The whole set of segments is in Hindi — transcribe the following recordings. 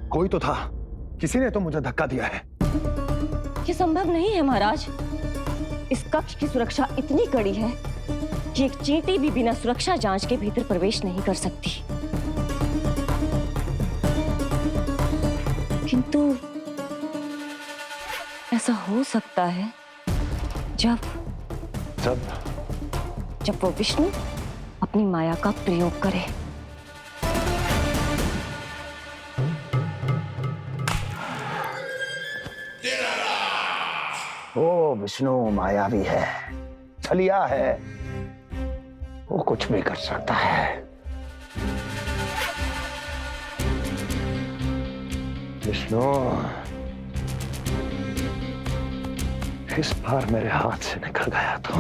कोई तो था, किसी ने तो मुझे धक्का दिया है। ये संभव नहीं है महाराज। इस कक्ष की सुरक्षा इतनी कड़ी है कि एक चींटी भी बिना सुरक्षा जांच के भीतर प्रवेश नहीं कर सकती। किंतु ऐसा हो सकता है जब वो विष्णु अपनी माया का प्रयोग करे। वो विष्णु मायावी है, छलिया है, वो कुछ भी कर सकता है। विष्णु इस बार मेरे हाथ से निकल गया तो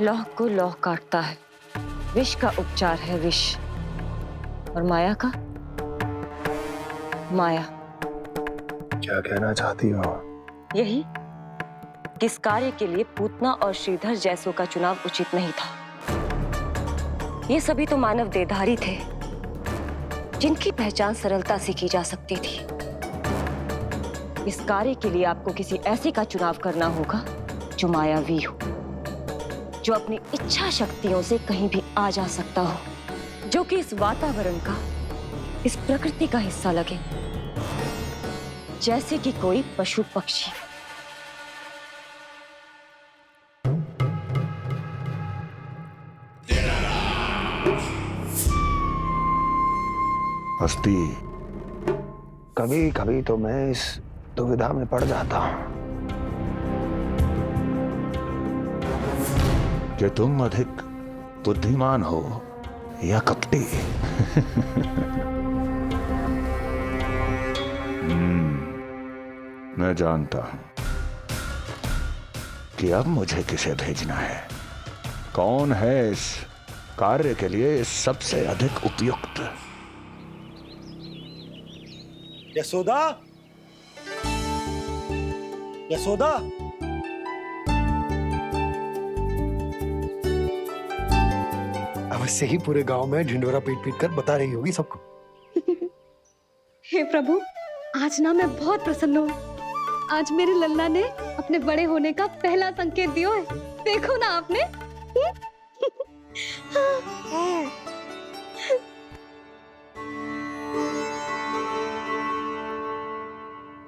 लौह को लौह काटता है। विष का उपचार है विष, और माया का माया। क्या कहना चाहती हो? यही कि इस कार्य के लिए पूतना और श्रीधर जैसों का चुनाव उचित नहीं था। ये सभी तो मानव देहधारी थे जिनकी पहचान सरलता से की जा सकती थी। इस कार्य के लिए आपको किसी ऐसे का चुनाव करना होगा जो मायावी हो, जो अपनी इच्छा शक्तियों से कहीं भी आ जा सकता हो, जो कि इस वातावरण का, इस प्रकृति का हिस्सा लगे, जैसे कि कोई पशु पक्षी। हस्ती, कभी कभी तो मैं इस दुविधा में पड़ जाता हूं कि तुम अधिक बुद्धिमान हो या कपटी। मैं जानता हूं कि अब मुझे किसे भेजना है, कौन है इस कार्य के लिए सबसे अधिक उपयुक्त। यशोदा, यशोदा, अवश्य ही पूरे गांव में ढिंडोरा पीट पीट कर बता रही होगी सबको। हे प्रभु, आज ना मैं बहुत प्रसन्न हूँ। आज मेरे लल्ला ने अपने बड़े होने का पहला संकेत दिया है। देखो ना आपने।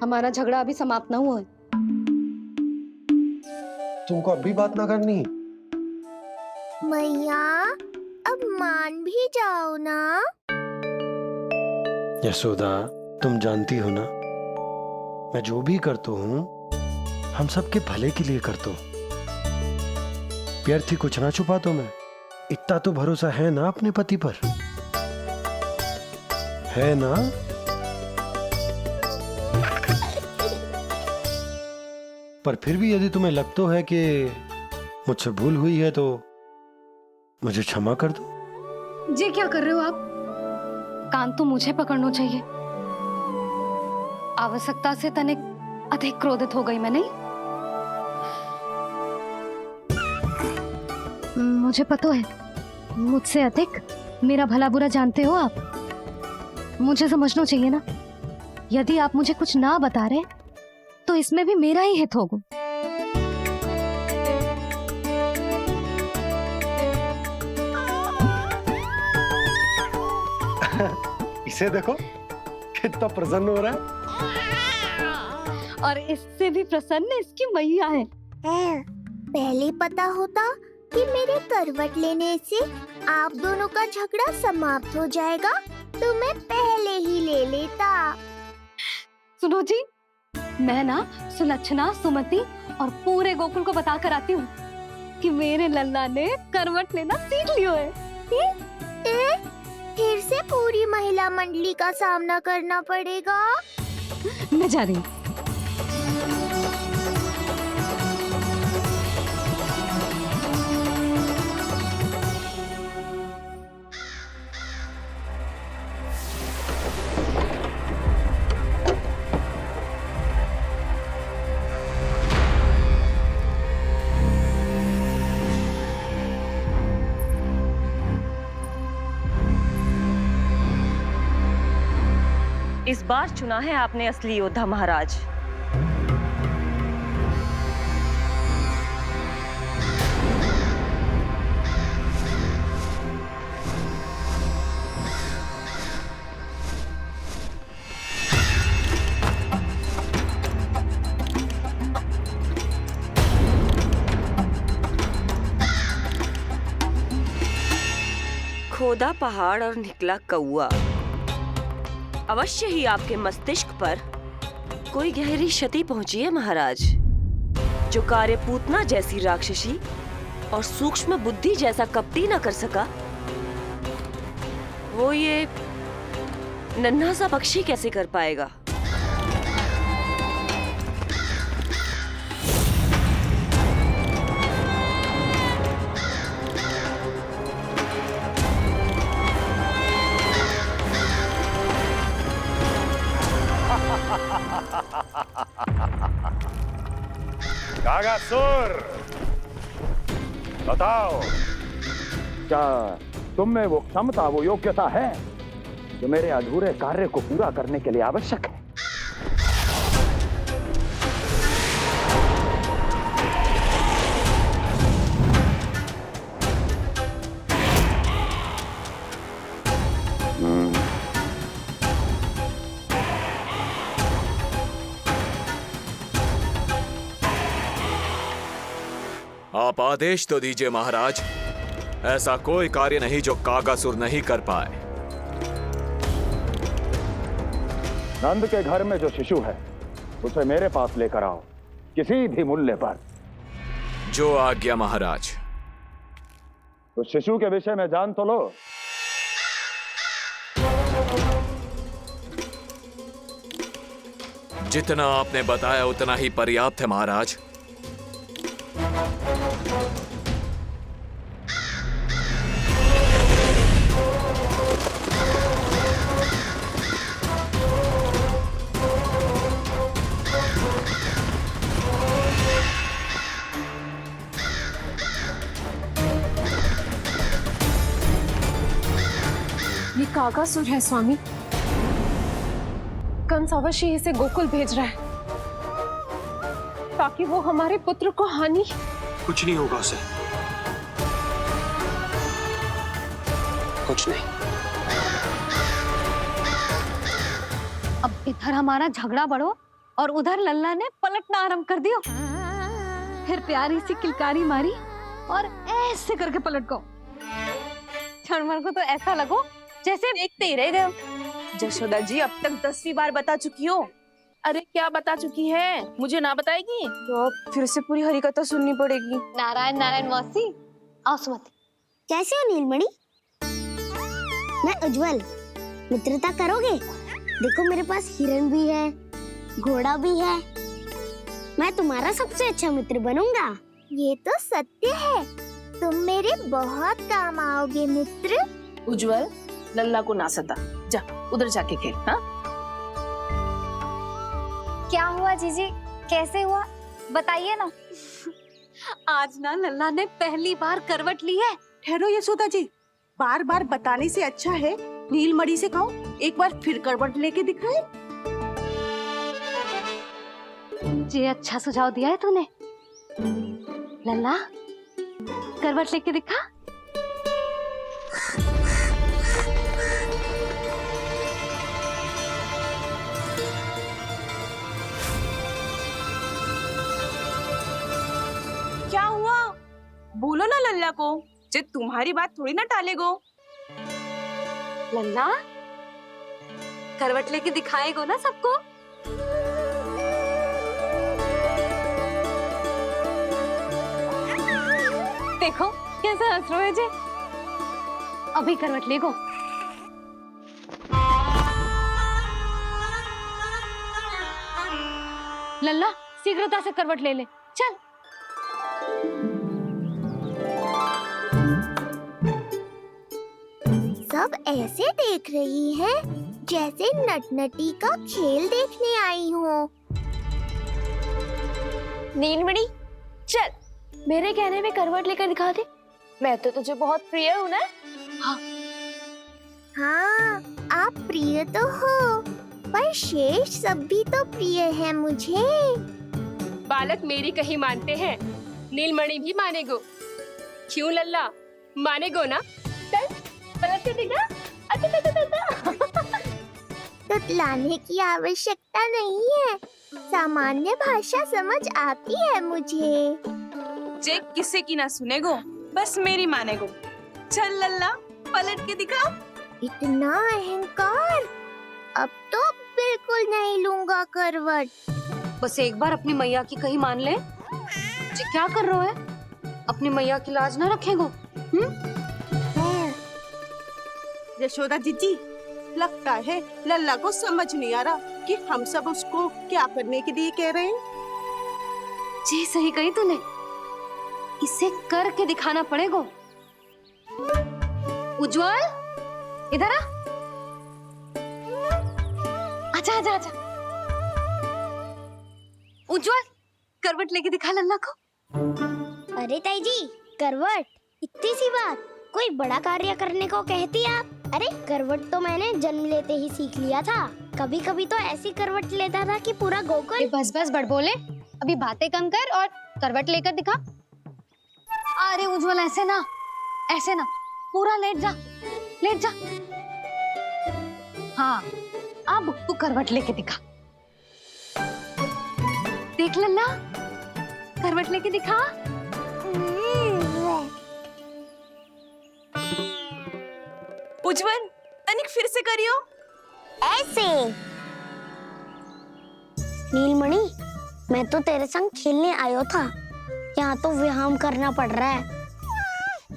हमारा झगड़ा अभी समाप्त ना हुआ है। तुमको अब भी बात ना करनी? मैया, अब मान भी जाओ ना। यशोदा, तुम जानती हो ना, मैं जो भी करता हूँ हम सबके भले के लिए करता हूँ। व्यर्थ ही कुछ ना छुपाता मैं। इतना तो भरोसा है ना अपने पति पर, है ना? पर फिर भी यदि तुम्हें लगता है कि मुझसे भूल हुई है तो मुझे क्षमा कर दो। ये क्या कर रहे हो आप? कान तो मुझे पकड़ना चाहिए। आवश्यकता से तनिक अधिक क्रोधित हो गई मैं, नहीं? मुझे पता है, मुझसे अधिक मेरा भला बुरा जानते हो आप। मुझे समझना चाहिए ना। यदि आप मुझे कुछ ना बता रहे तो इसमें भी मेरा ही हित होगा। इसे देखो कितना प्रसन्न हो रहा है। और इससे भी प्रसन्न इसकी मैया है। पहले पता होता कि मेरे करवट लेने से आप दोनों का झगड़ा समाप्त हो जाएगा तो मैं पहले ही ले लेता। सुनो जी, मैं ना सुलक्षणा, सुमति और पूरे गोकुल को बता कर आती हूँ कि मेरे लल्ला ने करवट लेना सीख लियो है। फिर से पूरी महिला मंडली का सामना करना पड़ेगा। मैं जा रही हूँ। इस बार चुना है आपने असली योद्धा महाराज। खोदा पहाड़ और निकला कौआ। अवश्य ही आपके मस्तिष्क पर कोई गहरी क्षति पहुंची है महाराज। जो कार्य पूतना जैसी राक्षसी और सूक्ष्म बुद्धि जैसा कपटी न कर सका, वो ये नन्हा सा पक्षी कैसे कर पाएगा। कागासुर, बताओ, क्या तुम में वो क्षमता, वो योग्यता है जो मेरे अधूरे कार्य को पूरा करने के लिए आवश्यक है? आप आदेश तो दीजिए महाराज। ऐसा कोई कार्य नहीं जो कागासुर नहीं कर पाए। नंद के घर में जो शिशु है उसे मेरे पास लेकर आओ, किसी भी मूल्य पर। जो आज्ञा महाराज। तो शिशु के विषय में जान तो लो। जितना आपने बताया उतना ही पर्याप्त है महाराज। ये कागासुर है स्वामी। कंस अवश्य इसे गोकुल भेज रहा है ताकि वो हमारे पुत्र को हानि। कुछ नहीं होगा उसे, कुछ नहीं। अब इधर हमारा झगड़ा बढ़ो और उधर लल्ला ने पलटना आरंभ कर दियो। फिर प्यारी सी किलकारी मारी और ऐसे करके पलट गो। क्षणभर को तो ऐसा लगो जैसे देखते ही रह गए। जशोदा जी अब तक 10वीं बार बता चुकी हो। अरे क्या बता चुकी है, मुझे ना बताएगी तो अब फिर से पूरी हरिकथा सुननी पड़ेगी। नारायण नारायण मौसी, आओ सुमति। कैसे हो नीलमणि? मैं उज्जवल, मित्रता करोगे? देखो मेरे पास हिरन भी है, घोड़ा भी है। मैं तुम्हारा सबसे अच्छा मित्र बनूंगा। ये तो सत्य है, तुम मेरे बहुत काम आओगे मित्र। उज्जवल, लल्ला को ना सता, जा उधर जाके खेल। हाँ, क्या हुआ जीजी, कैसे हुआ बताइए ना। आज ना लल्ला ने पहली बार करवट ली है। ठहरो यशोदा जी, बार बार बताने से अच्छा है नीलमणि से कहो एक बार फिर करवट लेके दिखाए। ये अच्छा सुझाव दिया है तूने। लल्ला करवट लेके दिखा। क्या हुआ? बोलो ना लल्ला को, जे तुम्हारी बात थोड़ी ना टालेगो। लल्ला करवट लेके दिखाएगो ना सबको। देखो कैसा हंस रहे जे। अभी करवट लेगो। लल्ला शीघ्रता से करवट ले ले, चल। सब ऐसे देख रही है जैसे नटनटी का खेल देखने आई हो। नीलमणि चल, मेरे कहने में करवट लेकर दिखा दे। मैं तो तुझे बहुत प्रिय हूँ ना। हाँ, आप प्रिय तो हो, पर शेष सब भी तो प्रिय है मुझे। बालक मेरी कहीं मानते हैं, नीलमणि भी मानेगो। क्यों लल्ला, मानेगो ना? चल पलट के दिखा। तुतलाने की आवश्यकता नहीं है, सामान्य भाषा समझ आती है मुझे। जे किसी की ना सुनेगो, बस मेरी मानेगो। चल लल्ला, पलट के दिखा। इतना अहंकार, अब तो बिल्कुल नहीं लूंगा करवट। बस एक बार अपनी मैया की कहीं मान ले। जी क्या कर रहे हो? अपनी मैया की लाज ना रखेगो? यशोदा जीजी, लगता है लल्ला को समझ नहीं आ रहा कि हम सब उसको क्या करने के लिए कह रहे हैं। जी सही कही तूने, इसे करके दिखाना पड़ेगा। उज्जवल, इधर आ। आजा आजा आजा। उज्जवल, करवट लेके दिखा लल्ला को। अरे ताई जी, करवट, इतनी सी बात, कोई बड़ा कार्य करने को कहती आप? अरे करवट तो मैंने जन्म लेते ही सीख लिया था। कभी कभी तो ऐसी करवट लेता था कि पूरा गोकुल। बस बस बड़ बोले, अभी बातें कम कर और करवट लेकर दिखा। अरे उज्जवल, ऐसे ना, ऐसे ना, पूरा लेट जा, लेट जा। हाँ, अब तू करवट लेके दिखा। देख लल्ला, करवट लेके दिखा। उज्जवल, तनिक फिर से करियो। ऐसे। नीलमणि, मैं तो तेरे संग खेलने आयो था, यहाँ तो व्यायाम करना पड़ रहा है।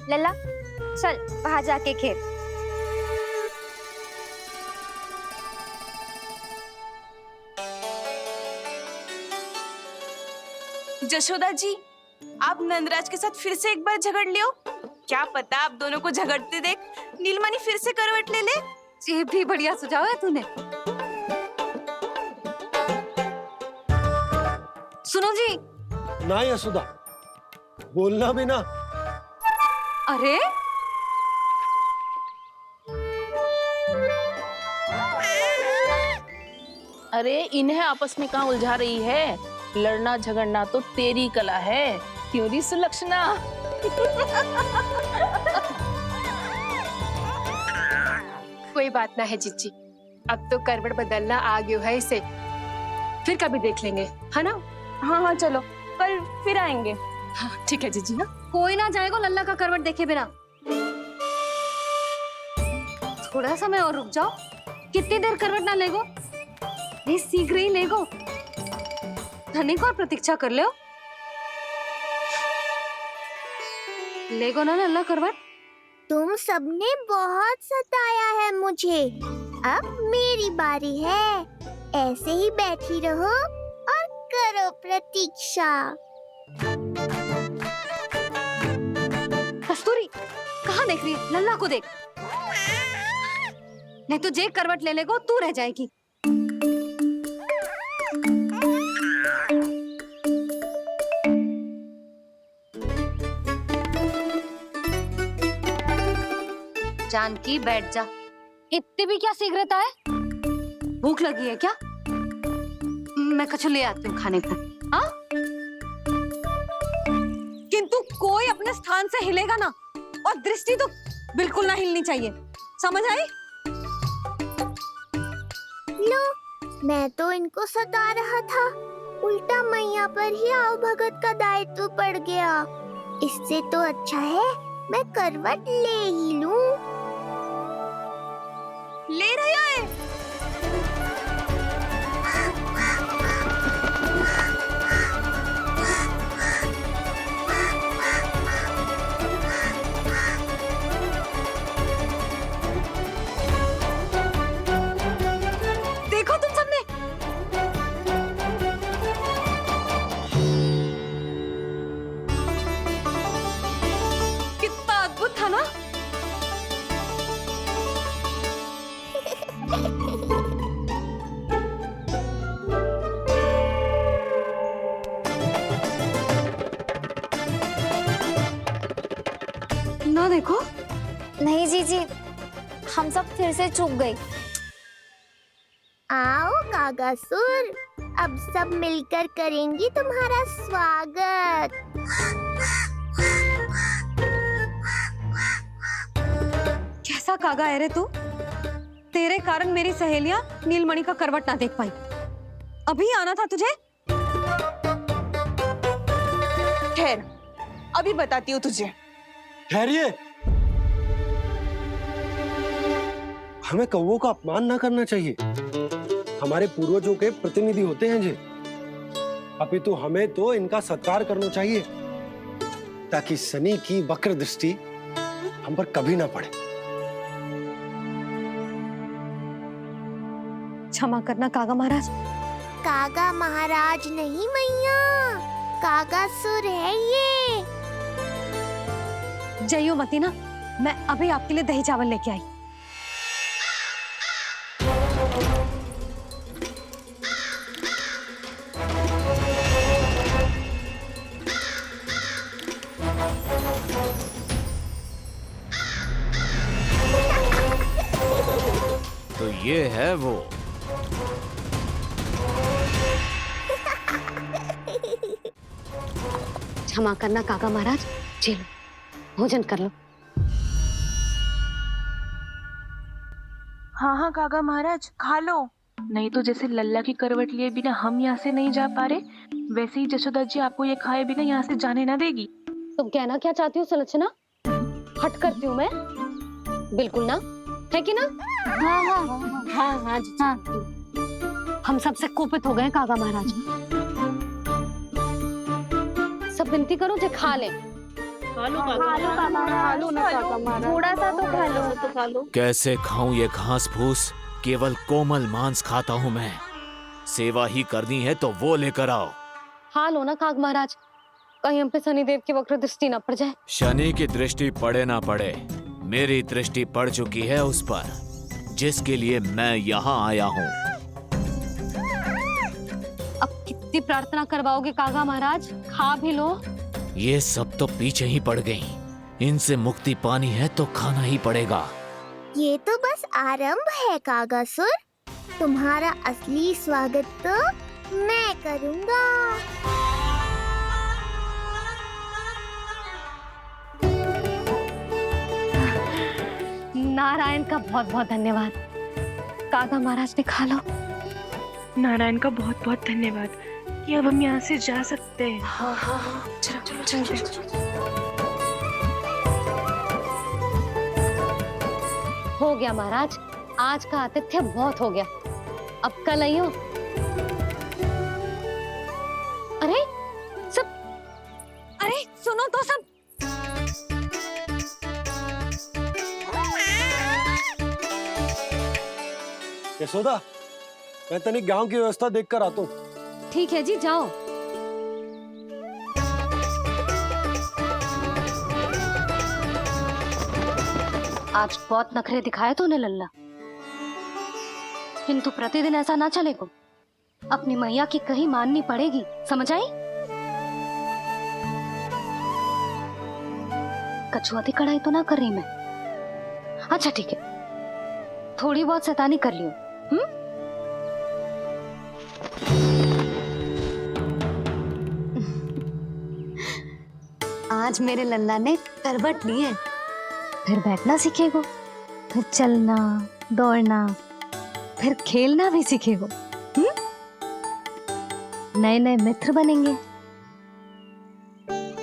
लल्ला, चल बाहर जाके खेल। जशोदा जी, आप नंदराज के साथ फिर से एक बार झगड़ लियो। क्या पता आप दोनों को झगड़ते देख नीलमणि फिर से करवट ले ले। ये भी बढ़िया सुझाव है तूने। सुनो जी। ना यशोदा, बोलना भी ना। अरे अरे इन्हें आपस में कहाँ उलझा रही है? लड़ना झगड़ना तो तेरी कला है, क्यों री सुलक्षणा? कोई बात ना है जीजी, अब तो करवट बदलना आ गयो है इसे। फिर कभी देख लेंगे, है ना? हाँ हाँ चलो, कल फिर आएंगे। हाँ ठीक है जीजी ना। कोई ना जाएगा लल्ला का करवट देखे बिना। थोड़ा समय और रुक जाओ। कितनी देर करवट ना लेगो? ये शीघ्र ही लेगो। धनिक और प्रतीक्षा कर लो। लेगो ना लल्ला करवट। तुम सबने बहुत सताया है मुझे, अब मेरी बारी है। ऐसे ही बैठी रहो और करो प्रतीक्षा। कस्तूरी, कहाँ देख रही है? लल्ला को देख, नहीं तो जे करवट ले लेगो तू रह जाएगी। जानकी बैठ जा। इतनी भी क्या शीघ्रता है? भूख लगी है क्या? मैं कछु ले आती हूँ खाने को। हाँ? किंतु कोई अपने स्थान से हिलेगा ना, और दृष्टि तो बिल्कुल ना हिलनी चाहिए, समझ आई? लो, मैं तो इनको सता रहा था, उल्टा मैया पर ही आओ भगत का दायित्व पड़ गया। इससे तो अच्छा है मैं करवट ले ही लूं। ले रहे हो? देखो तुम सबने, कितना अद्भुत था ना? ना देखो। नहीं जीजी, हम सब फिर से चूक गए। आओ कागासुर, अब सब मिलकर करेंगी तुम्हारा स्वागत। कैसा कागा है रे तू? तेरे कारण मेरी सहेलियां नीलमणि का करवट ना देख पाई। अभी आना था तुझे। ठहर, अभी बताती हूँ तुझे। ठहरिए, हमें कौवों का अपमान ना करना चाहिए। हमारे पूर्वजों के प्रतिनिधि होते हैं जी। अपितु हमें तो इनका सत्कार करना चाहिए ताकि शनि की वक्र दृष्टि हम पर कभी ना पड़े। क्षमा करना कागा महाराज। कागा महाराज नहीं मैया, कागासुर है ये। जइयो मती ना, मैं अभी आपके लिए दही चावल लेके आई। तो ये है वो। क्षमा करना कागा महाराज, जी लो, भोजन कर लो। हाँ हाँ काका महाराज, खा लो। नहीं तो जैसे लल्ला की करवट लिए बिना हम यहाँ से नहीं जा पा रहे, वैसे ही जशोदा जी आपको ये खाए बिना यहाँ से जाने ना देगी। तुम कहना क्या चाहती हो सुलक्षणा? हट करती हूँ मैं? बिल्कुल ना, है कि ना? हाँ हाँ हाँ हाँ हाँ। हम सबसे कोपित हो गए कागा महाराज। सब विनती करो जो खा ले। थोड़ा सा तो खा लो। कैसे खाऊं ये घास फूस? केवल कोमल मांस खाता हूं मैं। सेवा ही करनी है तो वो लेकर आओ। खा लो ना काग महाराज, कहीं हम पे शनिदेव की वक्र दृष्टि ना पड़ जाए। शनि की दृष्टि पड़े ना पड़े, मेरी दृष्टि पड़ चुकी है उस पर, जिसके लिए मैं यहाँ आया हूँ। अब कितनी प्रार्थना करवाओगे कागा महाराज? खा भी लो। ये सब तो पीछे ही पड़ गई, इनसे मुक्ति पानी है तो खाना ही पड़ेगा। ये तो बस आरंभ है कागासुर, तुम्हारा असली स्वागत तो मैं करूंगा। नारायण का बहुत बहुत धन्यवाद। कागा महाराज ने खा लो। नारायण का बहुत बहुत धन्यवाद कि अब हम यहाँ से जा सकते हैं। हो गया महाराज, आज का आतिथ्य बहुत हो गया, अब कल आइयो। अरे सब, अरे सुनो तो सब। यशोदा, मैं तनिक गांव की व्यवस्था देखकर आता हूँ। ठीक है जी, जाओ। आज बहुत नखरे दिखाए तूने लल्ला, किंतु प्रतिदिन ऐसा ना चलेगा। अपनी मैया की कहीं माननी पड़ेगी, समझ आई? कछुआती कढ़ाई तो ना कर रही मैं। अच्छा ठीक है, थोड़ी बहुत शैतानी कर लियो। आज मेरे लल्ला ने करवट ली है, फिर बैठना सीखेगो, फिर चलना दौड़ना, फिर खेलना भी सीखेगो। नए नए मित्र बनेंगे।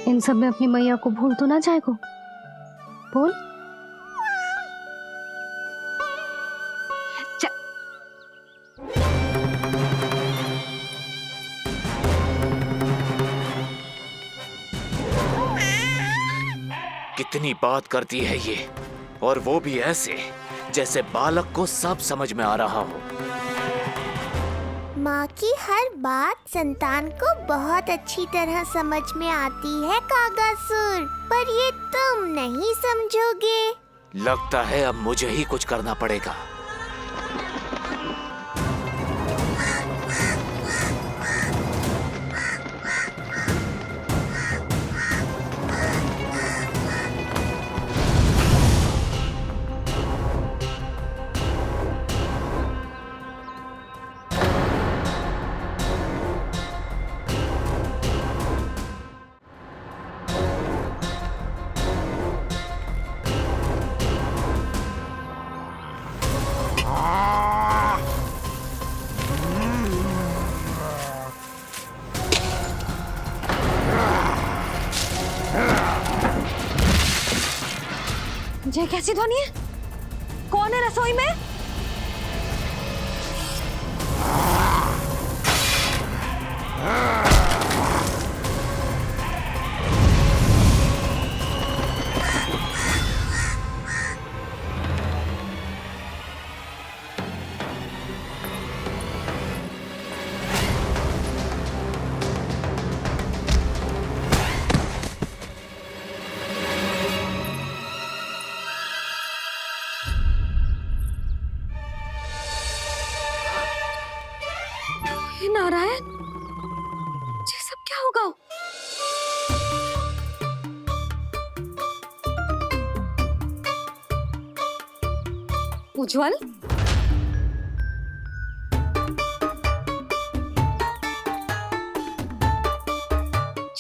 इन सब में अपनी मैया को भूल तो ना जाएगो। बोल। कितनी बात करती है ये, और वो भी ऐसे जैसे बालक को सब समझ में आ रहा हो। माँ की हर बात संतान को बहुत अच्छी तरह समझ में आती है कागासुर, पर ये तुम नहीं समझोगे। लगता है अब मुझे ही कुछ करना पड़ेगा। ये कैसी ध्वनि है? कौन है रसोई में? नारायण, ये सब क्या होगा? उज्जवल,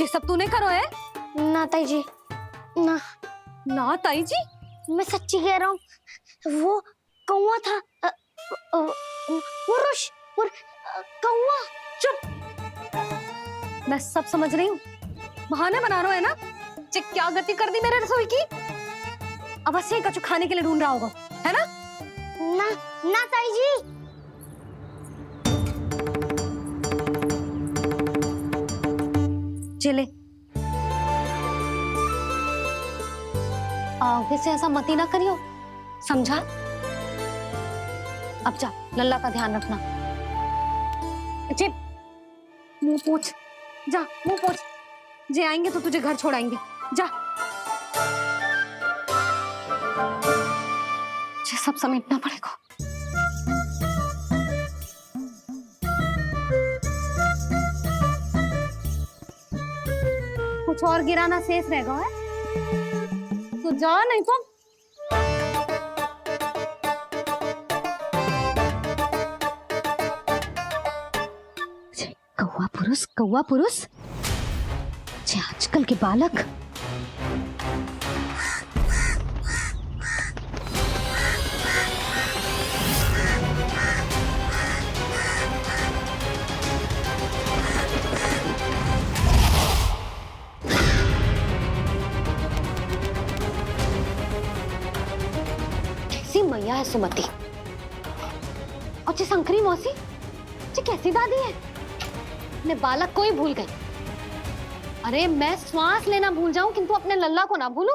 ये सब तूने करो है? ना ताई जी, ना ना ताई जी, मैं सच्ची कह रहा हूँ। वो कौवा था, कौवा। चुप! मैं सब समझ रही हूँ, बहाने बना रहा है ना? ये क्या गति कर दी मेरे रसोई की? अब बस यही कछु खाने के लिए ढूंढ रहा होगा, है ना? ना ना ताई जी। चले, आगे से ऐसा मत ही ना करियो, समझा? अब जा, लल्ला का ध्यान रखना। चिप, मुंह पोछ, जा मुंह पोछ। जे आएंगे तो तुझे घर छोड़ाएंगे, जा। ये सब समेटना पड़ेगा। कुछ और गिराना शेष रहेगा है? तो जा, नहीं तो कौवा पुरुष, ये आजकल के बालक। कैसी मैया है सुमति, और ये शंकरी मौसी, ये कैसी दादी है? अपने बालक को ही भूल गई। अरे मैं श्वास लेना भूल जाऊं किंतु अपने लल्ला को ना भूलूं।